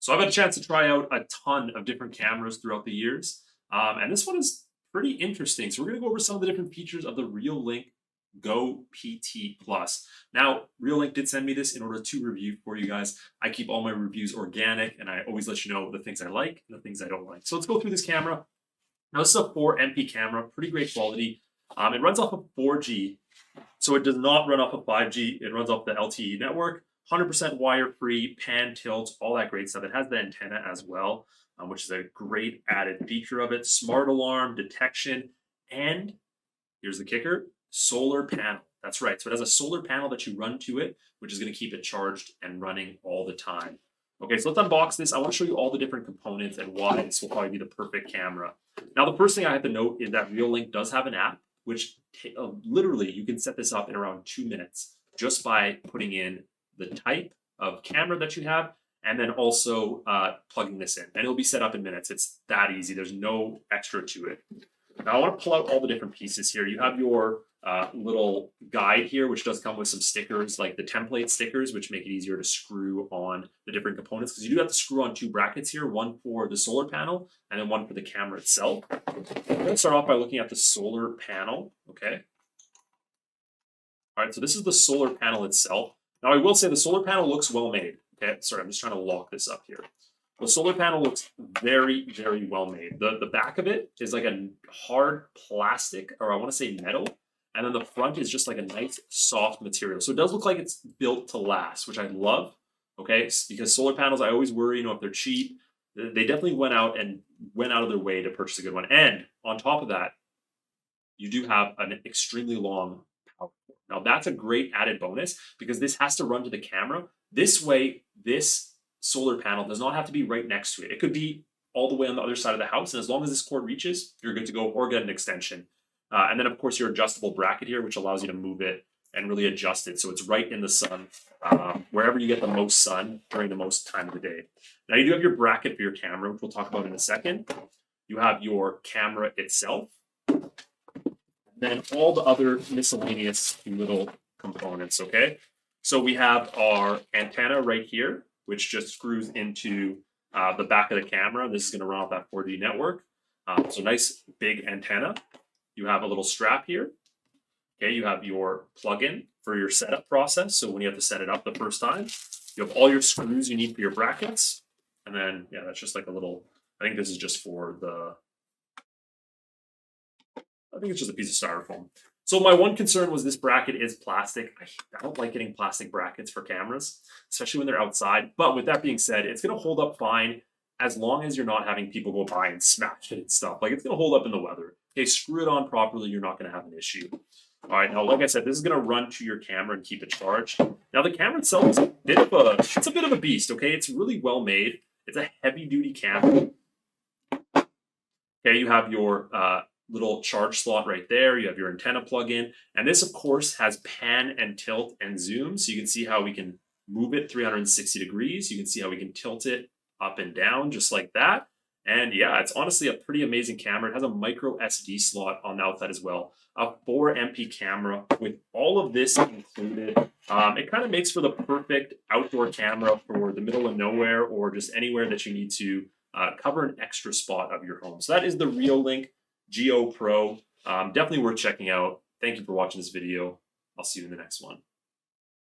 So I've had a chance to try out a ton of different cameras throughout the years. And this one is pretty interesting. So we're going to go over some of the different features of the Reolink Go PT Plus. Now, Reolink did send me this in order to review for you guys. I keep all my reviews organic, and I always let you know the things I like and the things I don't like. So let's go through this camera. Now, this is a 4MP camera, pretty great quality. It runs off of 4G, so it does not run off of 5G. It runs off the LTE network. 100% wire-free, pan, tilt, all that great stuff. It has the antenna as well, which is a great added feature of it. Smart alarm, detection, and here's the kicker, solar panel. That's right. So it has a solar panel that you run to it, which is going to keep it charged and running all the time. Okay, so let's unbox this. I want to show you all the different components and why this will probably be the perfect camera. Now, the first thing I have to note is that Reolink does have an app, which literally you can set this up in around 2 minutes just by putting in the type of camera that you have and then also plugging this in. And it'll be set up in minutes. It's that easy. There's no extra to it. Now, I want to pull out all the different pieces here. You have your little guide here, which does come with some stickers, like the template stickers, which make it easier to screw on the different components, because you do have to screw on 2 brackets here, one for the solar panel and then one for the camera itself. I'm going to start off by looking at the solar panel. Okay. All right, so this is the solar panel itself. Now, I will say the solar panel looks well made. Okay, sorry, I'm just trying to lock this up here. The solar panel looks very, very well made. The back of it is like a hard plastic, or I want to say metal, and then the front is just like a nice soft material. So it does look like it's built to last, which I love. Okay, because solar panels, I always worry, if they're cheap. They definitely went out of their way to purchase a good one. And on top of that, you do have an extremely long power cord. Now that's a great added bonus because this has to run to the camera. This way, this solar panel does not have to be right next to it. It could be all the way on the other side of the house. And as long as this cord reaches, you're good to go, or get an extension. And then, of course, your adjustable bracket here, which allows you to move it and really adjust it. So it's right in the sun, wherever you get the most sun during the most time of the day. Now, you do have your bracket for your camera, which we'll talk about in a second. You have your camera itself. Then all the other miscellaneous little components, okay? So we have our antenna right here, which just screws into the back of the camera. This is going to run off that 4G network. So nice big antenna. You have a little strap here. Okay, you have your plug-in for your setup process. So when you have to set it up the first time, you have all your screws you need for your brackets. And then, yeah, that's just like a little, I think this is just for the, I think it's just a piece of styrofoam. So my one concern was this bracket is plastic. I don't like getting plastic brackets for cameras, especially when they're outside. But with that being said, it's going to hold up fine as long as you're not having people go by and smash it and stuff. Like, it's going to hold up in the weather. Okay, screw it on properly. You're not going to have an issue. All right, now, like I said, this is going to run to your camera and keep it charged. Now, the camera itself is a bit of a beast, okay? It's really well made. It's a heavy-duty camera. Okay, you have your little charge slot right there. You have your antenna plug-in. And this, of course, has pan and tilt and zoom. So you can see how we can move it 360 degrees. You can see how we can tilt it up and down just like that. And yeah, it's honestly a pretty amazing camera. It has a micro SD slot on the outside as well. A 4MP camera with all of this included. It kind of makes for the perfect outdoor camera for the middle of nowhere or just anywhere that you need to cover an extra spot of your home. So that is the Reolink Go Pro. Definitely worth checking out. Thank you for watching this video. I'll see you in the next one.